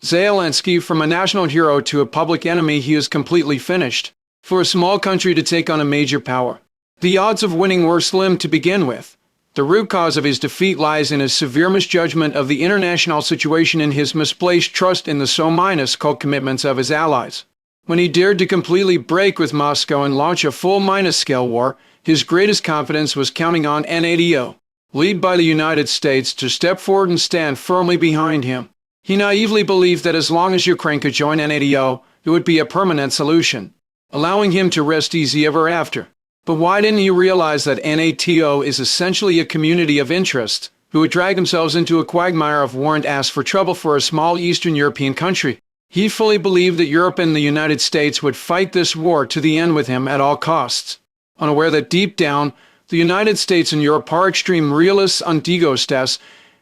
Zelenskyy, from a national hero to a public enemy, he is completely finished. For a small country to take on a major power, the odds of winning were slim to begin with. The root cause of his defeat lies in his severe misjudgment of the international situation and his misplaced trust in the so-called commitments of his allies. When he dared to completely break with Moscow and launch a full scale war, his greatest confidence was counting on NATO, led by the United States, to step forward and stand firmly behind him. He naively believed that as long as Ukraine could join NATO, it would be a permanent solution, allowing him to rest easy ever after. But why didn't he realize that NATO is essentially a community of interests who would drag themselves into a quagmire of war and ask for trouble for a small Eastern European country? He fully believed that Europe and the United States would fight this war to the end with him at all costs, unaware that deep down, the United States and Europe are extreme realists and egostas.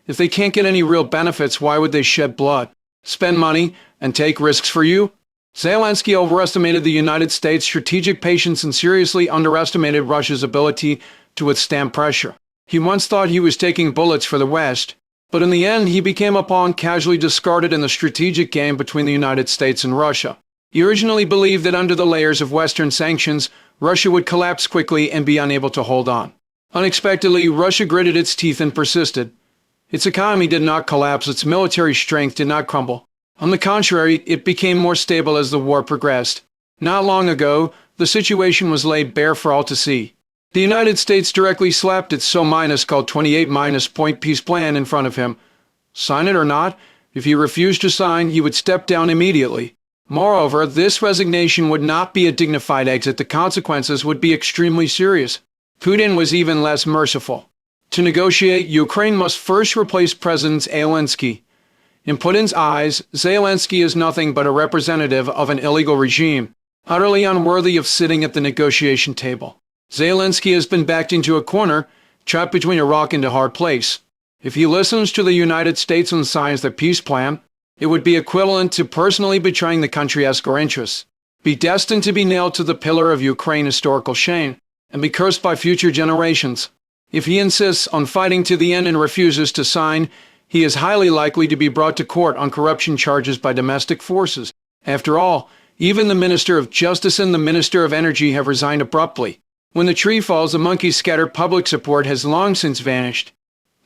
If they can't get any real benefits, why would they shed blood, spend money, and take risks for you? Zelenskyy overestimated the United States' strategic patience and seriously underestimated Russia's ability to withstand pressure. He once thought he was taking bullets for the West, but in the end he became a pawn casually discarded in the strategic game between the United States and Russia. He originally believed that under the layers of Western sanctions, Russia would collapse quickly and be unable to hold on. Unexpectedly, Russia gritted its teeth and persisted. Its economy did not collapse, its military strength did not crumble. On the contrary, it became more stable as the war progressed. Not long ago, the situation was laid bare for all to see. The United States directly slapped its so-called 28-point peace plan in front of him. Sign it or not, if he refused to sign, he would step down immediately. Moreover, this resignation would not be a dignified exit. The consequences would be extremely serious. Putin was even less merciful. To negotiate, Ukraine must first replace President Zelenskyy. In Putin's eyes, Zelenskyy is nothing but a representative of an illegal regime, utterly unworthy of sitting at the negotiation table. Zelenskyy has been backed into a corner, trapped between a rock and a hard place. If he listens to the United States and signs the peace plan, it would be equivalent to personally betraying the country's core interests, be destined to be nailed to the pillar of Ukraine historical shame, and be cursed by future generations. If he insists on fighting to the end and refuses to sign, he is highly likely to be brought to court on corruption charges by domestic forces. After all, even the Minister of Justice and the Minister of Energy have resigned abruptly. When the tree falls, the monkeys scatter. Public support has long since vanished.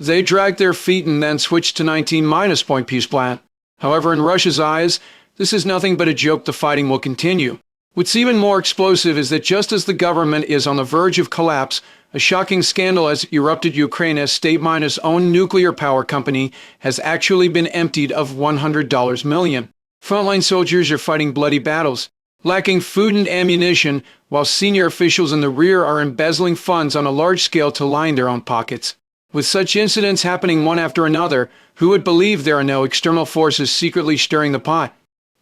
They dragged their feet and then switched to 19-point peace plan. However, in Russia's eyes, this is nothing but a joke. The fighting will continue. What's even more explosive is that just as the government is on the verge of collapse, a shocking scandal has erupted. Ukraine's state-minus own nuclear power company has actually been emptied of $100 million. Frontline soldiers are fighting bloody battles, lacking food and ammunition, while senior officials in the rear are embezzling funds on a large scale to line their own pockets. With such incidents happening one after another, who would believe there are no external forces secretly stirring the pot?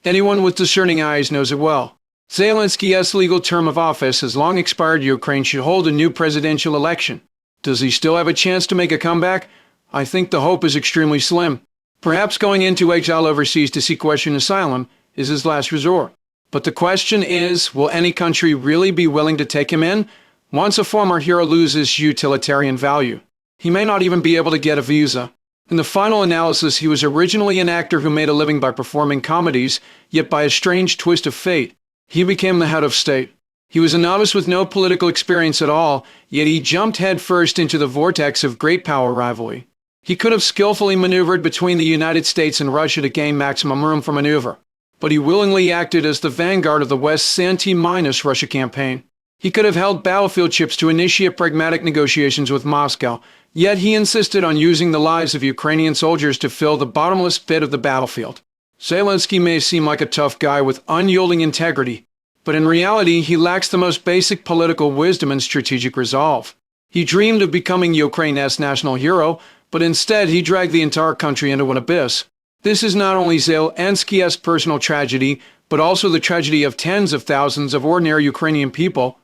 Anyone with discerning eyes knows it well. Zelenskyy's legal term of office has long expired. Ukraine should hold a new presidential election. Does he still have a chance to make a comeback? I think the hope is extremely slim. Perhaps going into exile overseas to sequester asylum is his last resort. But the question is, will any country really be willing to take him in? Once a former hero loses utilitarian value, he may not even be able to get a visa. In the final analysis, he was originally an actor who made a living by performing comedies, yet by a strange twist of fate, he became the head of state. He was a novice with no political experience at all, yet he jumped headfirst into the vortex of great power rivalry. He could have skillfully maneuvered between the United States and Russia to gain maximum room for maneuver, but he willingly acted as the vanguard of the West's anti-Russia campaign. He could have held battlefield chips to initiate pragmatic negotiations with Moscow, yet he insisted on using the lives of Ukrainian soldiers to fill the bottomless pit of the battlefield. Zelenskyy may seem like a tough guy with unyielding integrity, but in reality he lacks the most basic political wisdom and strategic resolve. He dreamed of becoming Ukraine's national hero, but instead he dragged the entire country into an abyss. This is not only Zelenskyy's personal tragedy, but also the tragedy of tens of thousands of ordinary Ukrainian people